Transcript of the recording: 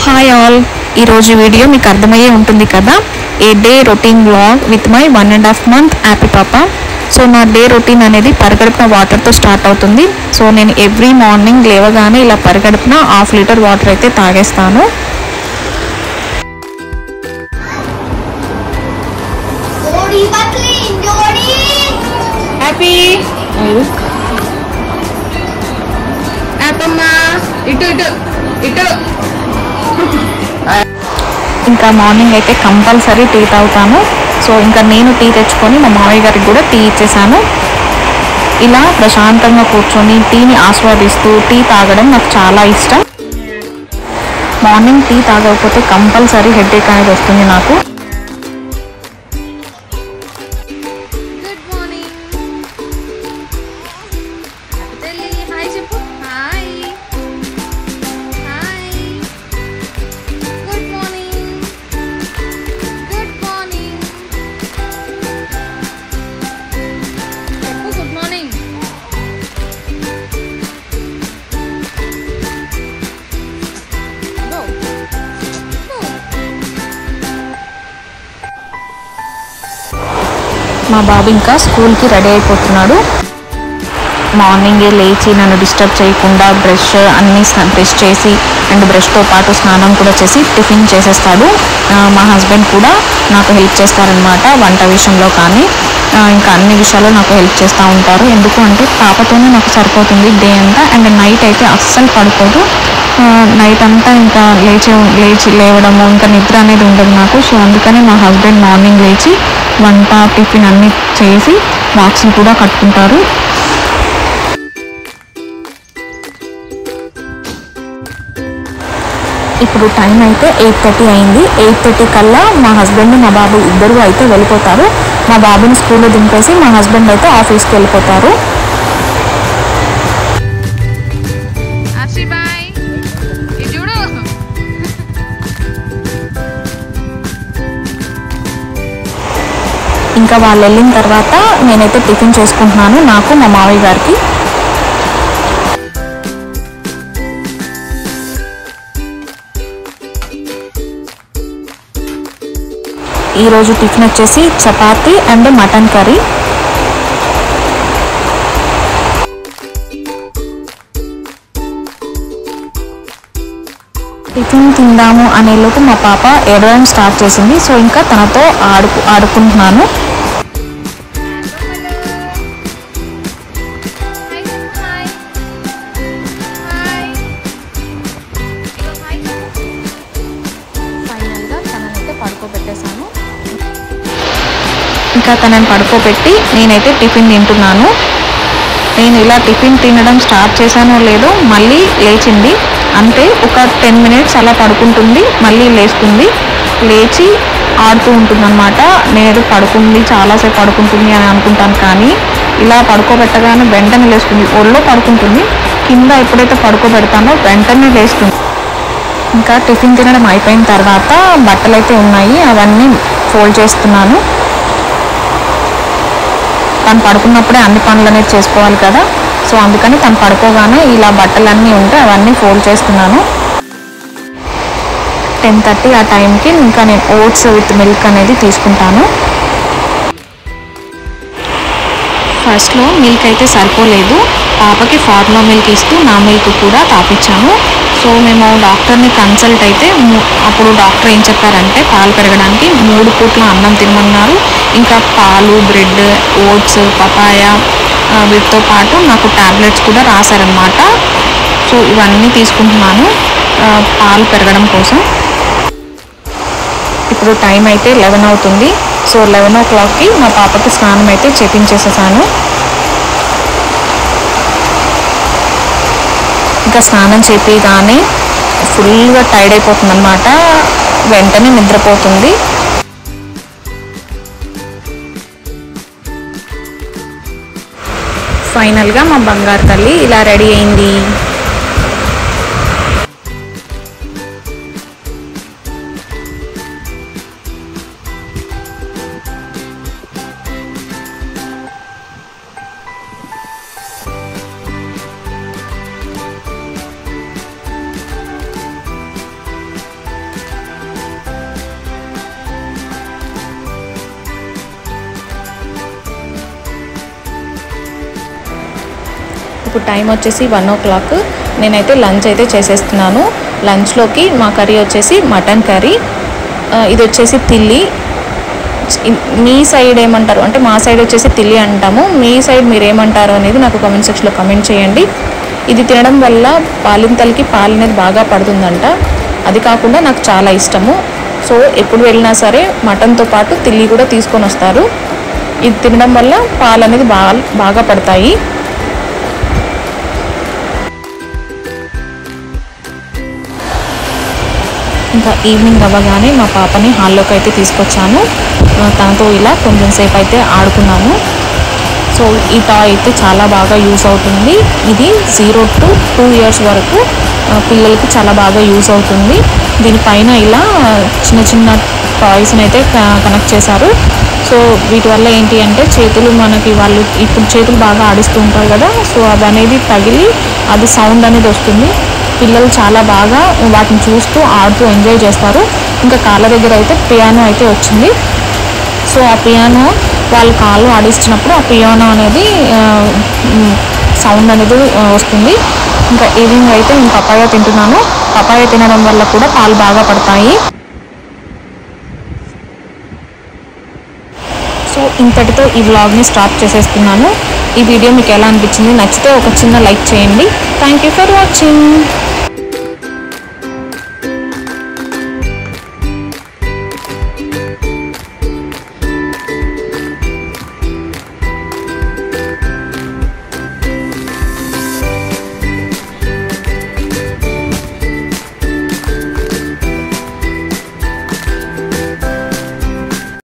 Hi all, ఈరోజు video మీకు అర్థమయ్యే ఉంటుంది కదా. A day routine vlog with my 1.5 month happy పాప. సో నా డే రొటీన్ అనేది పరిగడుపున వాటర్తో స్టార్ట్ అవుతుంది. సో నేను ఎవ్రీ మార్నింగ్ లేవగానే ఇలా పరిగడుపున 1/2 లీటర్ వాటర్ అయితే తాగేస్తాను. హ్యాపీ ఇటు ఇటు ఇటు. ఇంకా మార్నింగ్ అయితే కంపల్సరీ టీ తాగుతాను. సో ఇంకా నేను టీ తెచ్చుకొని మా మావయ్య గారికి కూడా టీ ఇచ్చేసాను. ఇలా ప్రశాంతంగా కూర్చొని టీని ఆస్వాదిస్తూ టీ తాగడం నాకు చాలా ఇష్టం. మార్నింగ్ టీ తాగకపోతే కంపల్సరీ హెడేక్ అనేది వస్తుంది నాకు. మా బాబు ఇంకా స్కూల్కి రెడీ అయిపోతున్నాడు. మార్నింగే లేచి నన్ను డిస్టర్బ్ చేయకుండా బ్రష్ చేసి అండ్ బ్రష్తో పాటు స్నానం కూడా చేసి టిఫిన్ చేసేస్తాడు. మా హస్బెండ్ కూడా నాకు హెల్ప్ చేస్తారనమాట, వంట విషయంలో కానీ ఇంకా అన్ని విషయాల్లో నాకు హెల్ప్ చేస్తూ ఉంటారు. ఎందుకు అంటే పాపతోనే నాకు సరిపోతుంది డే అంతా. అండ్ నైట్ అయితే అస్సలు పడుకోదు. నైట్ అంతా ఇంకా లేవడము, ఇంకా నిద్ర అనేది ఉండదు నాకు. సో అందుకని మా హస్బెండ్ మార్నింగ్ లేచి వంట టిఫిన్ అన్నీ చేసి బాక్స్ని కూడా కట్టుకుంటారు. ఇప్పుడు టైం అయితే 8:30 అయింది. 8:30 కల్లా మా హస్బెండ్ మా బాబు ఇద్దరు అయితే వెళ్ళిపోతారు. మా బాబుని స్కూల్లో దింపేసి మా హస్బెండ్ అయితే ఆఫీస్కి వెళ్ళిపోతారు. ఇంకా వాళ్ళు వెళ్ళిన తర్వాత నేనైతే టిఫిన్ చేసుకుంటున్నాను, నాకు మా మావయ్య గారికి. ఈరోజు టిఫిన్ వచ్చేసి chapati and mutton curry. Tiffin తిందాము అనేలోపు మా పాప ఏడవడం స్టార్ట్ చేసింది. సో ఇంకా తనతో ఆడుకుంటున్నాను. ఫైనల్గా తననైతే పడుకోబెట్టేశాను. ఇంకా తనని పడుకోబెట్టి నేనైతే టిఫిన్ తింటున్నాను. నేను ఇలా టిఫిన్ తినడం స్టార్ట్ చేశానో లేదో మళ్ళీ లేచింది. అంటే ఒక 10 minutes అలా పడుకుంటుంది, మళ్ళీ లేస్తుంది. లేచి ఆడుతూ ఉంటుంది అనమాట. నేను పడుకుంది చాలాసేపు పడుకుంటుంది అని అనుకుంటాను, కానీ ఇలా పడుకోబెట్టగానే వెంటనే లేస్తుంది. ఒళ్ళో పడుకుంటుంది, కింద ఎప్పుడైతే పడుకోబెడతానో వెంటనే లేస్తుంది. ఇంకా టిఫిన్ తినడం అయిపోయిన తర్వాత బట్టలు అయితే ఉన్నాయి, అవన్నీ ఫోల్డ్ చేస్తున్నాను. తను పడుకున్నప్పుడే అన్ని పనులు అనేది చేసుకోవాలి కదా. సో అందుకని తను పడుకోగానే ఇలా బట్టలన్నీ ఉంటే అవన్నీ ఫోల్డ్ చేస్తున్నాను. 10:30 ఆ టైంకి ఇంకా నేను ఓట్స్ విత్ మిల్క్ అనేది తీసుకుంటాను. ఫస్ట్లో మిల్క్ అయితే సరిపోలేదు, పాపకి ఫార్ములా మిల్క్ ఇస్తూ నా మిల్క్ కూడా తాపించాను. సో మేము డాక్టర్ని కన్సల్ట్ అయితే అప్పుడు డాక్టర్ ఏం చెప్పారంటే పాలు పెరగడానికి 3 పూట్ల అన్నం తినమన్నారు. ఇంకా పాలు, బ్రెడ్, ఓట్స్, పపాయ వీటితో పాటు నాకు ట్యాబ్లెట్స్ కూడా రాశారనమాట. సో ఇవన్నీ తీసుకుంటున్నాను పాలు పెరగడం కోసం. ఇప్పుడు టైం అయితే 11 అవుతుంది. సో 11 o'clockకి మా పాపకి స్నానం అయితే చేపించేసేసాను. ఇంకా స్నానం చేపిగానే ఫుల్గా టైర్డ్ అయిపోతుంది అనమాట, వెంటనే నిద్రపోతుంది. ఫైనల్గా మా బంగారు తల్లి ఇలా రెడీ అయింది. ఇప్పుడు టైం వచ్చేసి 1 o'clock. నేనైతే లంచ్ అయితే చేసేస్తున్నాను. లంచ్లోకి మా కర్రీ వచ్చేసి మటన్ కర్రీ. ఇది వచ్చేసి తిల్లి. మీ సైడ్ ఏమంటారు అంటే మా సైడ్ వచ్చేసి తిల్లి అంటాము. మీ సైడ్ మీరు ఏమంటారు అనేది నాకు కామెంట్ సెక్షన్లో కామెంట్ చేయండి. ఇది తినడం వల్ల పాలింతలకి పాలు అనేది బాగా పడుతుందంట. అది కాకుండా నాకు చాలా ఇష్టము. సో ఎప్పుడు వెళ్ళినా సరే మటన్తో పాటు తిల్లి కూడా తీసుకొని వస్తారు. ఇది తినడం వల్ల పాలు అనేది బాగా పడతాయి. ఇంకా ఈవినింగ్ అవ్వగానే మా పాపని హాల్లోకి అయితే తీసుకొచ్చాను. తనతో ఇలా కొంచెం సేపు అయితే ఆడుకున్నాము. సో ఈ టాయ్ అయితే చాలా బాగా యూస్ అవుతుంది. ఇది 0 to 2 years వరకు పిల్లలకి చాలా బాగా యూస్ అవుతుంది. దీనిపైన ఇలా చిన్న చిన్న టాయ్స్ని అయితే కనెక్ట్ చేశారు. సో వీటి వల్ల ఏంటి అంటే చేతులు మనకి వాళ్ళు ఇప్పుడు చేతులు బాగా ఆడిస్తూ ఉంటారు కదా, సో అది అనేది తగిలి అది సౌండ్ అనేది వస్తుంది. పిల్లలు చాలా బాగా వాటిని చూస్తూ ఆడుతూ ఎంజాయ్ చేస్తారు. ఇంకా కాళ్ళ దగ్గర అయితే పియానో అయితే వచ్చింది. సో ఆ పియానో వాళ్ళు కాళ్ళు ఆడిస్తున్నప్పుడు ఆ పియానో అనేది సౌండ్ అనేది వస్తుంది. ఇంకా ఈవినింగ్ అయితే నేను పపాయ తింటున్నాను. పపాయ తినడం వల్ల కూడా పాలు బాగా పడతాయి. సో ఇంతటితో ఈ వ్లాగ్ని స్టాప్ చేసేస్తున్నాను. ఈ వీడియో మీకు ఎలా అనిపించింది? నచ్చితే ఒక చిన్న లైక్ చేయండి. Thank you for watching.